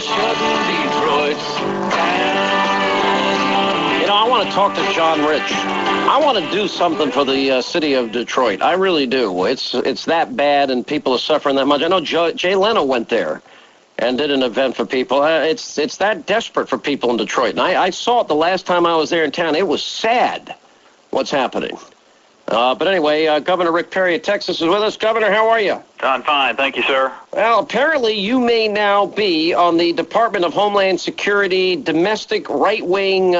shutting Detroit down. You know, I want to talk to John Rich. I want to do something for the city of Detroit. I really do. It's that bad, and people are suffering that much. I know Jay Leno went there and did an event for people. It's that desperate for people in Detroit. And I saw it the last time I was there in town. It was sad what's happening. But anyway, Governor Rick Perry of Texas is with us. Governor, how are you? I'm fine. Thank you, sir. Well, apparently you may now be on the Department of Homeland Security domestic right-wing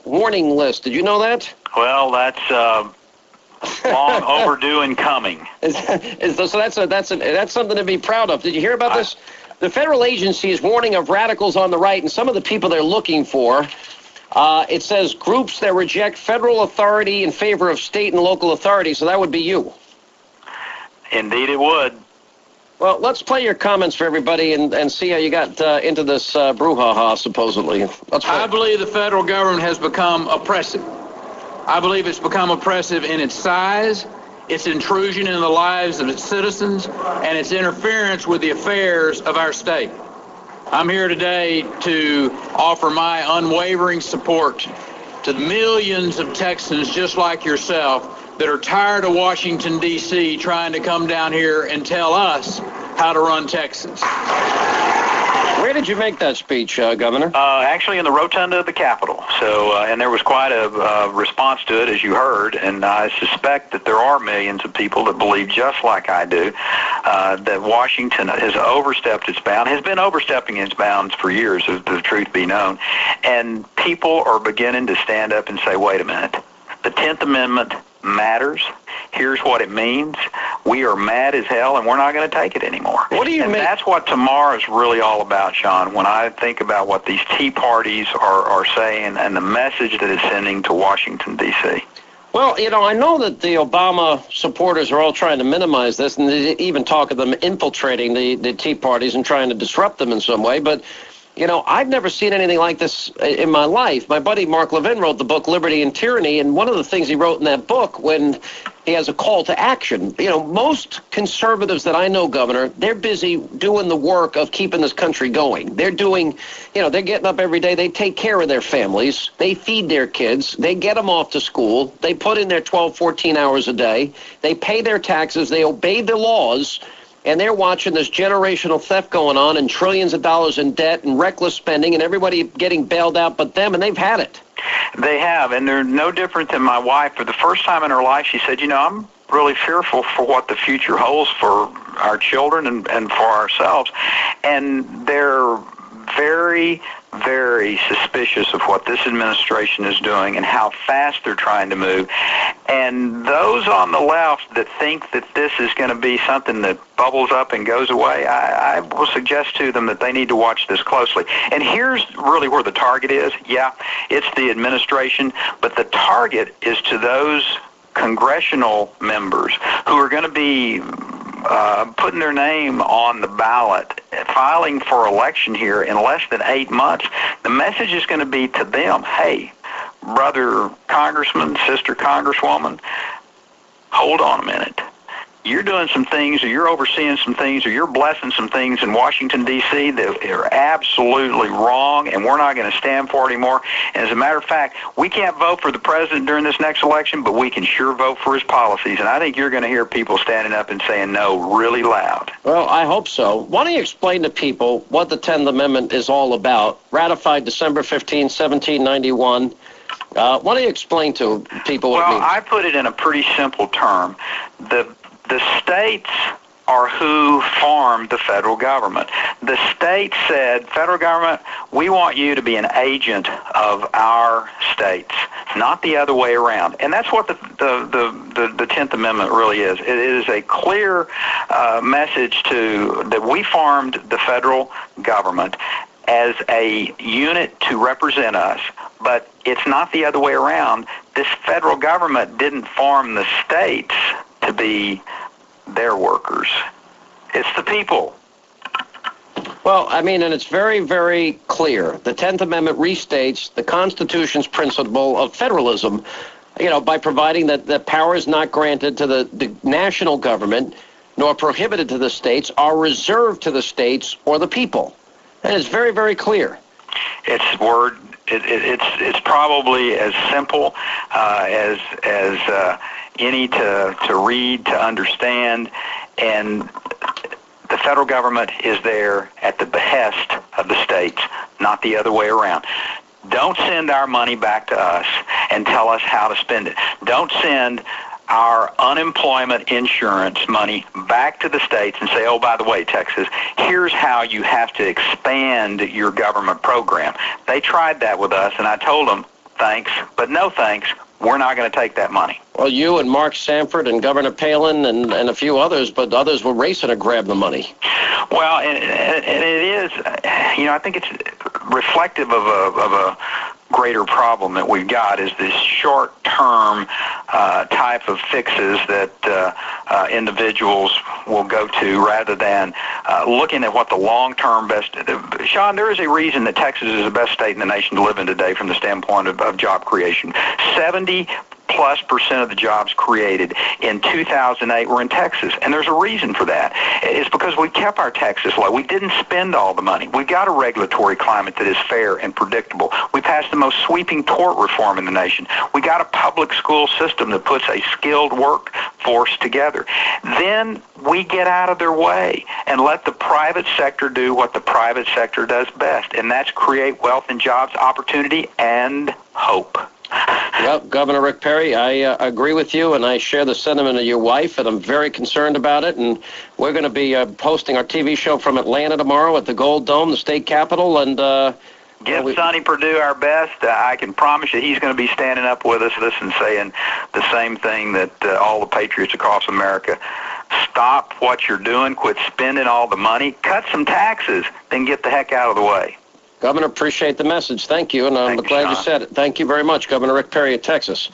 warning list. Did you know that? Well, that's long overdue and coming. So that's something to be proud of. Did you hear about this? The federal agency is warning of radicals on the right and some of the people they're looking for. It says groups that reject federal authority in favor of state and local authority, so that would be you. Indeed it would. Well, let's play your comments for everybody and see how you got into this brouhaha, supposedly. Let's play. I believe the federal government has become oppressive. I believe it's become oppressive in its size, its intrusion in the lives of its citizens, and its interference with the affairs of our state. I'm here today to offer my unwavering support to the millions of Texans just like yourself that are tired of Washington, D.C. trying to come down here and tell us how to run Texas. Where did you make that speech, Governor? Actually in the rotunda of the Capitol. So, and there was quite a response to it, as you heard, and I suspect that there are millions of people that believe just like I do, that Washington has overstepped its bounds, has been overstepping its bounds for years, if the truth be known, and people are beginning to stand up and say, wait a minute, the 10th Amendment matters. Here's what it means. We are mad as hell, and we're not going to take it anymore. What do you mean? That's what tomorrow is really all about, Sean, when I think about what these Tea Parties are saying and the message that it's sending to Washington, D.C. Well, you know, I know that the Obama supporters are all trying to minimize this, and they even talk of them infiltrating the Tea Parties and trying to disrupt them in some way, but you know, I've never seen anything like this in my life. My buddy Mark Levin wrote the book Liberty and Tyranny, and one of the things he wrote in that book when he has a call to action, you know, most conservatives that I know, Governor, they're busy doing the work of keeping this country going. They're doing, you know, they're getting up every day. They take care of their families. They feed their kids. They get them off to school. They put in their 12, 14 hours a day. They pay their taxes. They obey the laws. And they're watching this generational theft going on and trillions of dollars in debt and reckless spending and everybody getting bailed out but them, and they've had it. They have, and they're no different than my wife. For the first time in her life, she said, you know, I'm really fearful for what the future holds for our children and for ourselves. And they're very, very suspicious of what this administration is doing and how fast they're trying to move. And those on the left that think that this is going to be something that bubbles up and goes away, I will suggest to them that they need to watch this closely. And here's really where the target is. Yeah, it's the administration, but the target is to those congressional members who are going to be putting their name on the ballot, filing for election here in less than 8 months. The message is going to be to them, hey, brother congressman, sister congresswoman, hold on a minute. You're doing some things, or you're overseeing some things, or you're blessing some things in Washington, D.C. that are absolutely wrong, and we're not going to stand for it anymore. And as a matter of fact, we can't vote for the president during this next election, but we can sure vote for his policies. And I think you're going to hear people standing up and saying no really loud. Well, I hope so. Why don't you explain to people what the 10th Amendment is all about? Ratified December 15, 1791. Why don't you explain to people what it means? Well, I put it in a pretty simple term. The states are who formed the federal government. The states said, federal government, we want you to be an agent of our states, not the other way around. And that's what the 10th Amendment really is. It is a clear message that we formed the federal government as a unit to represent us, but it's not the other way around. This federal government didn't form the states to be their workers. It's the people. Well, I mean, and it's very, very clear. The 10th Amendment restates the Constitution's principle of federalism, you know, by providing that the power is not granted to the national government, nor prohibited to the states, are reserved to the states or the people. And it's very, very clear. It's word. It's probably as simple as any to read, to understand, and the federal government is there at the behest of the states, not the other way around. Don't send our money back to us and tell us how to spend it. Don't send our unemployment insurance money back to the states and say, oh, by the way, Texas, here's how you have to expand your government program. They tried that with us, and I told them, thanks, but no thanks. We're not going to take that money. Well, you and Mark Sanford and Governor Palin and a few others, but others were racing to grab the money. Well, and it is, I think it's reflective of a greater problem that we've got, is this short-term type of fixes that individuals will go to rather than looking at what the long-term best. Sean, there is a reason that Texas is the best state in the nation to live in today from the standpoint of job creation. 70+% of the jobs created in 2008 were in Texas, and there's a reason for that. It's because we kept our taxes low. We didn't spend all the money. We've got a regulatory climate that is fair and predictable. We passed the most sweeping tort reform in the nation. We got a public school system that puts a skilled workforce together. Then we get out of their way and let the private sector do what the private sector does best, and that's create wealth and jobs, opportunity, and hope. Well, Governor Rick Perry, I agree with you, and I share the sentiment of your wife, and I'm very concerned about it. And we're going to be posting our TV show from Atlanta tomorrow at the Gold Dome, the state capitol, and give Sonny Perdue our best. I can promise you he's going to be standing up with us and saying the same thing that all the patriots across America. Stop what you're doing. Quit spending all the money. Cut some taxes. Then get the heck out of the way. Governor, appreciate the message. Thank you, and I'm glad you said it. Thank you very much, Governor Rick Perry of Texas.